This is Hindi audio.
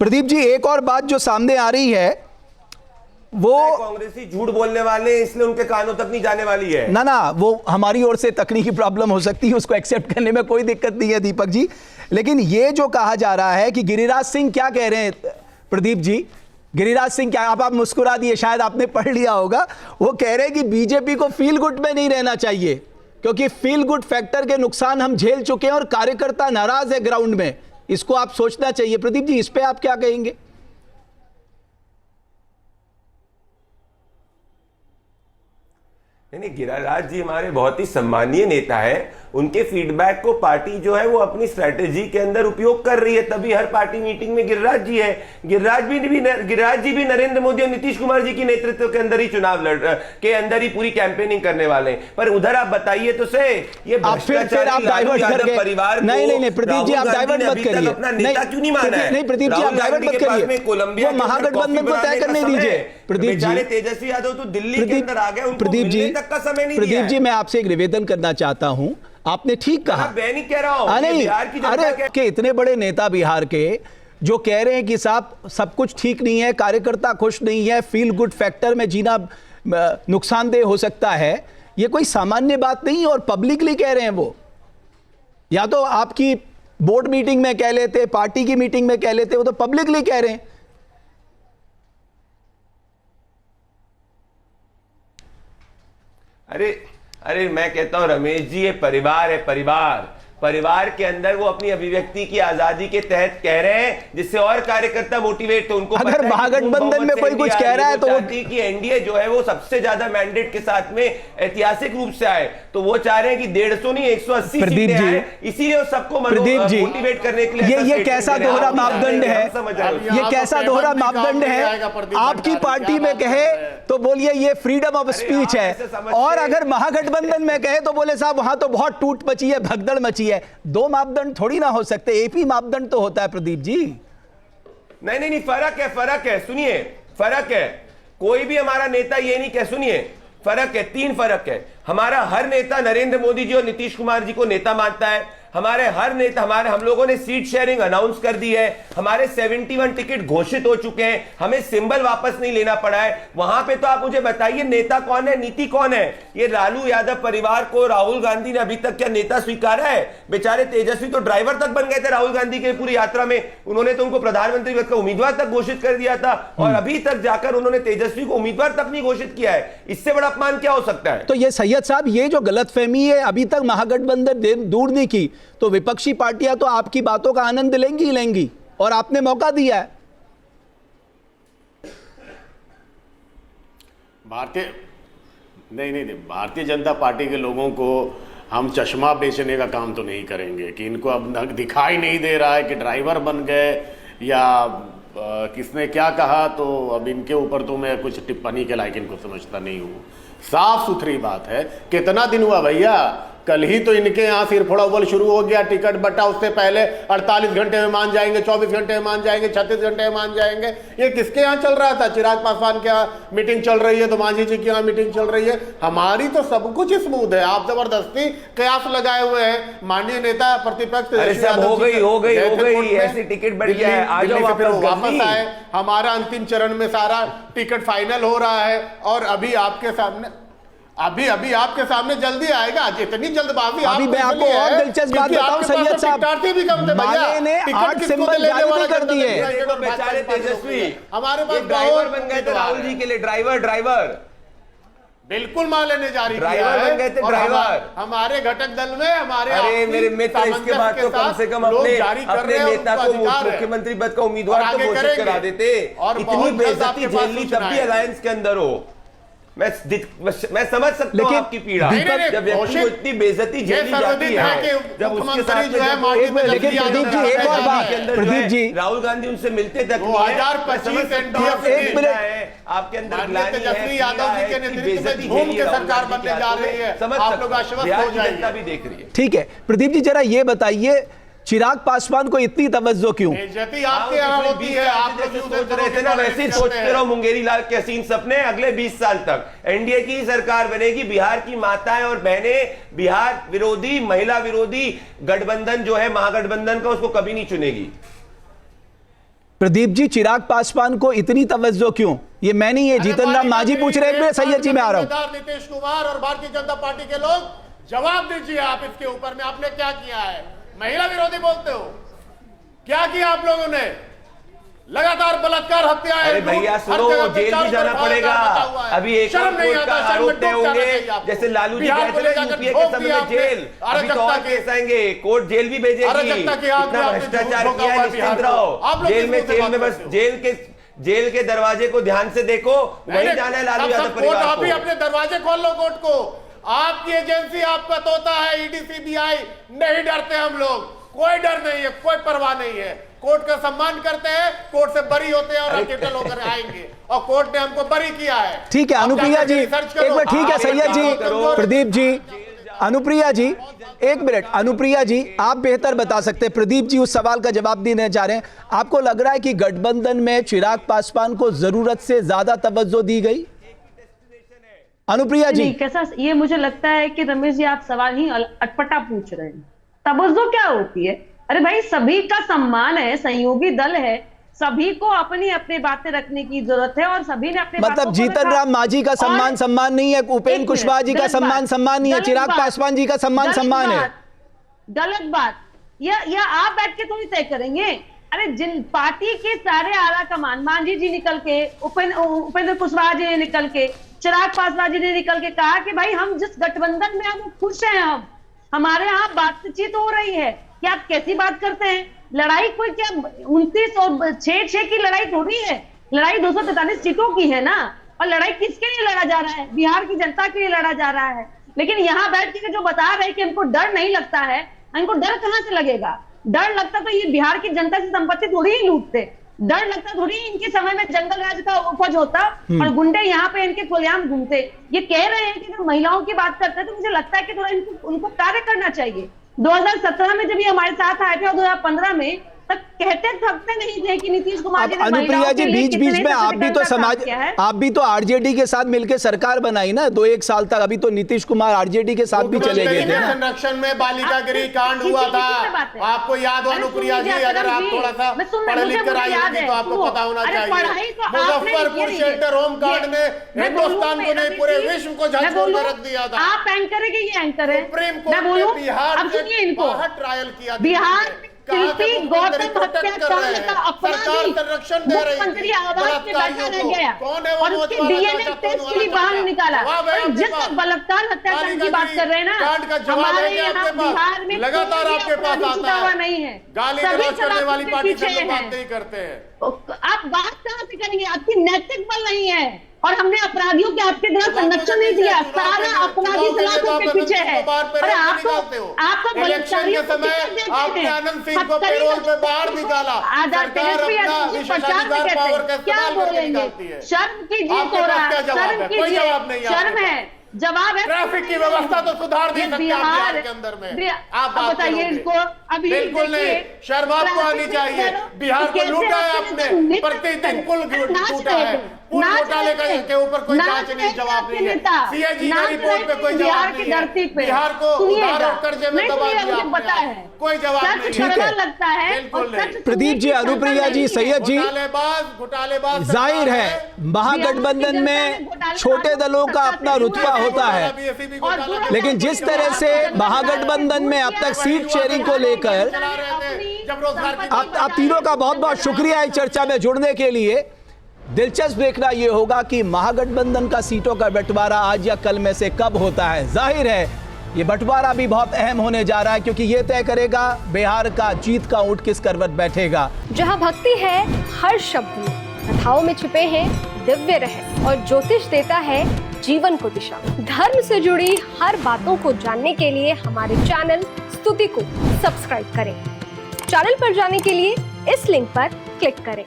प्रदीप जी, एक और बात जो सामने आ रही है वो कांग्रेसी झूठ बोलने वाले इसलिए उनके कानों तक नहीं जाने वाली है। ना वो हमारी ओर से तकनीकी प्रॉब्लम हो सकती है, उसको एक्सेप्ट करने में कोई दिक्कत नहीं है दीपक जी। लेकिन ये जो कहा जा रहा है कि गिरिराज सिंह क्या कह रहे हैं प्रदीप जी, गिरिराज सिंह क्या, आप मुस्कुरा दिए, शायद आपने पढ़ लिया होगा। वो कह रहे हैं कि बीजेपी को फील गुड में नहीं रहना चाहिए क्योंकि फील गुड फैक्टर के नुकसान हम झेल चुके हैं और कार्यकर्ता नाराज है ग्राउंड में, इसको आप सोचना चाहिए। प्रदीप जी, इस पे आप क्या कहेंगे? नहीं, गिरिराज जी हमारे बहुत ही सम्मानीय नेता है। उनके फीडबैक को पार्टी जो है वो अपनी स्ट्रेटेजी के अंदर उपयोग कर रही है, तभी हर पार्टी मीटिंग में गिरिराज जी है। गिरिराज जी भी नरेंद्र मोदी और नीतीश कुमार जी की नेतृत्व के अंदर ही चुनाव के अंदर ही पूरी कैंपेनिंग करने वाले हैं। पर उधर आप बताइए तो से ये फिर आप डाइवर्ट कर गए। परिवार नहीं प्रदीप जी, आप डाइवर्ट मत करिए। अपना नेता क्यों नहीं माना है? नहीं प्रदीप जी, आप डाइवर्ट मत करिए, कोलंबिया महागठबंधन को तय करने दीजिए। प्रदीप जी, तेजस्वी यादव तो दिल्ली के अंदर आ गए, उनको मिलने तक का समय नहीं दिया। प्रदीप जी, मैं आपसे एक निवेदन करना चाहता हूं, आपने ठीक कहा। मैं नहीं कह रहा हूं, बिहार की अरे के इतने बड़े नेता बिहार के जो कह रहे हैं कि साहब सब कुछ ठीक नहीं है, कार्यकर्ता खुश नहीं है, फील गुड फैक्टर में जीना नुकसानदेह हो सकता है, ये कोई सामान्य बात नहीं। और पब्लिकली कह रहे हैं वो, या तो आपकी बोर्ड मीटिंग में कह लेते, पार्टी की मीटिंग में कह लेते, वो तो पब्लिकली कह रहे हैं। अरे मैं कहता हूं रमेश जी, ये परिवार है, परिवार के अंदर वो अपनी अभिव्यक्ति की आजादी के तहत कह रहे हैं, जिससे और कार्यकर्ता मोटिवेट हो। उनको अगर महागठबंधन में कोई कुछ कह रहा है तो वो कि एनडीए जो है वो सबसे ज्यादा मैंडेट के साथ में ऐतिहासिक रूप से आए, तो वो चाह रहे हैं कि 150 नहीं 180 सीटें आए, इसीलिए वो सबको मोटिवेट करने के लिए। ये कैसा दोहरा मापदंड है? ये कैसा दोहरा मापदंड है? आपकी पार्टी में कहे तो बोलिए ये फ्रीडम ऑफ स्पीच है, और अगर महागठबंधन में कहे तो बोले साहब वहां तो बहुत टूट मची है, भगदड़ मची है। दो मापदंड थोड़ी ना हो सकते, एक ही मापदंड तो होता है प्रदीप जी। नहीं, फर्क है, सुनिए, फर्क है। कोई भी हमारा नेता ये नहीं कह, सुनिए, फर्क है, 3 फर्क है। हमारा हर नेता नरेंद्र मोदी जी और नीतीश कुमार जी को नेता मानता है। हमारे हर नेता, हम लोगों ने सीट शेयरिंग अनाउंस कर दी है, हमारे 71 टिकट घोषित हो चुके हैं, हमें सिंबल वापस नहीं लेना पड़ा है। वहां पे तो आप मुझे बताइए नेता कौन है, नीति कौन है? ये लालू यादव परिवार को राहुल गांधी ने अभी तक क्या नेता स्वीकारा है? बेचारे तेजस्वी तो ड्राइवर तक बन गए थे राहुल गांधी की पूरी यात्रा में, उन्होंने तो उनको प्रधानमंत्री पद का उम्मीदवार तक घोषित कर दिया था, और अभी तक जाकर उन्होंने तेजस्वी को उम्मीदवार तक नहीं घोषित किया है। इससे बड़ा अपमान क्या हो सकता है? तो ये सैयद साहब, ये जो गलतफहमी है, अभी तक महागठबंधन दूर नहीं की, तो विपक्षी पार्टियां तो आपकी बातों का आनंद लेंगी, और आपने मौका दिया है। भारतीय जनता पार्टी के लोगों को हम चश्मा बेचने का काम तो नहीं करेंगे कि इनको अब दिखाई नहीं दे रहा है कि ड्राइवर बन गए या किसने क्या कहा, तो अब इनके ऊपर तो मैं कुछ टिप्पणी के लायक इनको समझता नहीं हूँ। साफ सुथरी बात है। कितना दिन हुआ भैया, कल ही तो इनके यहाँ सिर फोड़ा बोल शुरू हो गया, टिकट बटा, उससे पहले 48 घंटे में मान जाएंगे, 24 घंटे में मान जाएंगे, 36 घंटे में मान जाएंगे। ये किसके यहाँ चल रहा था? चिराग पासवान के यहाँ मीटिंग चल रही है तो मांझी जी के यहाँ मीटिंग चल रही है। हमारी तो सब कुछ स्मूथ है, आप जबरदस्ती कयास लगाए हुए हैं। माननीय नेता प्रतिपक्ष हो गई ऐसी टिकट बढ़ गया है, आ जाओ वापस आए। हमारा अंतिम चरण में सारा टिकट फाइनल हो रहा है, और अभी आपके सामने जल्दी आएगा। इतनी जल्दबाजी अभी मैं आपको और दिलचस्प बात बताऊं सैयद साहब, माले ने 8 सिंबल जारी नहीं कर दिए। बेचारे तेजस्वी हमारे पास ड्राइवर बन गए थे राहुल जी के लिए, ड्राइवर बिल्कुल माले ने जारी किया ड्राइवर बन गए थे, ड्राइवर। हमारे घटक दल में हमारे, अरे मेरे मित्र, इसके बाद तो कम से कम अपने नेता को मुख्यमंत्री पद का उम्मीदवार तो घोषित करा देते। इतनी बेइज्जती झेलनी तब भी अलायंस के अंदर हो। मैं समझ सकता हूं आपकी पीड़ा, जब व्यक्ति को इतनी बेइज्जती झेली जाती है, जब उसके साथ लेकिन प्रदीप जी एक और बात, प्रदीप जी राहुल गांधी उनसे मिलते तक 2025 आपके अंदर तेजस्वी यादव जी के नेतृत्व में घूम के सरकार बनने जा रही है, आप लोग आश्वस्त हो जाइए। भी देख रही है। ठीक है प्रदीप जी, जरा ये बताइए चिराग पासवान को इतनी तवज्जो क्यों? आपके यहाँ होती है, आप लोग सोच रहे थे ना, वैसे ही सोचते रहो। मुंगेरी लाल के हसीन सपने, अगले 20 साल तक एनडीए की सरकार बनेगी। बिहार की माताएं और बहनें बिहार विरोधी, महिला विरोधी गठबंधन जो है महागठबंधन का, उसको कभी नहीं चुनेगी। प्रदीप जी, चिराग पासवान को इतनी तवज्जो क्यों? ये मैं नहीं, ये जीतन राम मांझी पूछ रहे हैं। सैयद जी, मैं आ रहा हूं। नीतीश कुमार और भारतीय जनता पार्टी के लोग जवाब दीजिए आप इसके ऊपर में, आपने क्या किया है? महिला विरोधी बोलते हो, क्या किया आप लोगों ने? लगातार बलात्कार, हत्याएं। अरे भैया सुनो, जेल भी जाना पड़ेगा। अभी एक और कोर्ट का आरोप तय होंगे, जैसे लालू जी गए थे यूपीए के समय में जेल, अभी तो और केस आएंगे, कोर्ट जेल भी भेजेगी। इतना भ्रष्टाचार किया है, निश्चिंत रहो। जेल में बस जेल के दरवाजे को ध्यान से देखो, वही जाना है लालू यादव परिवार को। अभी अपने दरवाजे खोल लो कोर्ट को। आपकी एजेंसी आपका तोता है, ईडी सीबीआई, नहीं डरते हम लोग, कोई डर नहीं है, कोई परवाह नहीं है। कोर्ट का सम्मान करते हैं, कोर्ट से बरी होते हैं और अकेले होकर आएंगे, और कोर्ट ने हमको बरी किया है। ठीक है अनुप्रिया जी, एक मिनट। ठीक है सैयद जी, प्रदीप जी, अनुप्रिया जी, एक मिनट। अनुप्रिया जी, आप बेहतर बता सकते हैं। प्रदीप जी उस सवाल का जवाब देने जा रहे हैं। आपको लग रहा है कि गठबंधन में चिराग पासवान को जरूरत से ज्यादा तवज्जो दी गई? अनुप्रिया जी, कैसा? ये मुझे लगता है कि रमेश जी आप सवाल ही अटपटा पूछ रहे हैं। तवज्जो क्या होती है? अरे भाई, सभी का सम्मान है, सहयोगी दल है, सभी को अपनी अपनी बातें रखने की जरूरत है और सभी ने अपने मतलब जीतन राम मांझी का सम्मान नहीं है, उपेंद्र कुशवाहा जी का सम्मान नहीं है, चिराग पासवान जी का सम्मान है। गलत बात। या आप बैठ के थोड़ी तय करेंगे। अरे जिन पार्टी के सारे आला कमान, मांझी जी निकल के, उपेंद्र कुशवाहा जी ने निकल के, चिराग पासवान जी ने निकल के कहा कि भाई हम जिस गठबंधन में हम खुश हैं, हम हमारे यहाँ बातचीत हो रही है। क्या आप कैसी बात करते हैं? लड़ाई कोई क्या 29 और 6 की लड़ाई थोड़ी है, लड़ाई 243 सीटों की है ना। और लड़ाई किसके लिए लड़ा जा रहा है? बिहार की जनता के लिए लड़ा जा रहा है। लेकिन यहाँ बैठ के जो बता रहे हैं कि इनको डर नहीं लगता है, इनको डर कहाँ से लगेगा? डर लगता तो ये बिहार की जनता से संपत्ति थोड़ी ही लूटते, डर लगता थोड़ी इनके समय में जंगल राज का उपज होता और गुंडे यहाँ पे इनके खुलेआम घूमते। ये कह रहे हैं कि जब महिलाओं की बात करते हैं तो मुझे लगता है कि थोड़ा उनको कार्य करना चाहिए। 2017 में जब ये हमारे साथ आए थे और 2015 में तक कहते थकते नहीं थे कि नीतीश कुमार जी ने अनुप्रिया जी, बीच में आप भी तो आरजेडी के साथ मिलकर सरकार बनाई ना 2-1 साल तक। अभी तो नीतीश कुमार आरजेडी के साथ भी चले गए थे। संरक्षण में बालिका गृह कांड हुआ था, आपको याद हो अनुप्रिया जी? अगर आप थोड़ा सा पढ़े लिख कर आई होगी तो आपको पता होना चाहिए। मुजफ्फरपुर शेल्टर होम कांड ने हिंदुस्तान को नहीं पूरे विश्व को झकझोर कर रख दिया था। आप एंकर है कि ये एंकर है? सुप्रीम कोर्ट ने बिहार में बाहर ट्रायल किया, बिहार गौतम हत्याकांड का अपराधी मुख्यमंत्री आवास में बैठा रह गया और उसके डीएनए टेस्ट के लिए बाहर निकाला। जिस बलात्कार हत्याकांड की बात कर रहे हैं ना, हमारे यहाँ बिहार में लगातार आपके पास आता है, नहीं है। गाली गलौज करने वाली पार्टी से बात नहीं करते हैं। आप बात कहां से करेंगे? आपकी नैतिक बल नहीं है और हमने अपराधियों के आपके तरह संरक्षण नहीं दिया। सारा अपराधी सलाखों के पीछे है और आपको बलात्कारियों को आपने आनंद सिंह को पैरोल पे बाहर निकाला। प्रचार में कहते क्या बोलेंगे? शर्म कीजिए, थोड़ा शर्म कीजिए, शर्म है। जवाब है ट्रैफिक की व्यवस्था तो सुधार दी सकते हैं बिहार के अंदर में। आप बताइए इनको। अभी बिल्कुल नहीं, शर्म आपको आनी चाहिए। बिहार को लूटा है आपने, प्रतिदिन पुल टूटा है, पुल घोटाले के ऊपर कोई जांच नहीं, जवाब नहीं है। सीएजी की रिपोर्ट पे कोई जवाब नहीं है। बिहार को उधार और कर्जे में दबा दिया आपने, कोई जवाब नहीं। ठीक है प्रदीप जी, अनुप्रिया जी, सैयद जी, घोटालेबाज जाहिर है महागठबंधन में छोटे दलों का अपना रुतबा होता है, लेकिन जिस तरह से महागठबंधन में अब तक सीट शेयरिंग को लेकर आप तीनों का बहुत बहुत शुक्रिया इस चर्चा में जुड़ने के लिए। दिलचस्प देखना यह होगा कि महागठबंधन का सीटों का बंटवारा आज या कल में से कब होता है। जाहिर है ये बंटवारा भी बहुत अहम होने जा रहा है, क्योंकि ये तय करेगा बिहार का जीत का ऊंट किस करवट बैठेगा। जहां भक्ति है हर शब्द में, कथाओं में छिपे हैं दिव्य रहस्य और ज्योतिष देता है जीवन को दिशा। धर्म से जुड़ी हर बातों को जानने के लिए हमारे चैनल स्तुति को सब्सक्राइब करें। चैनल पर जाने के लिए इस लिंक पर क्लिक करें।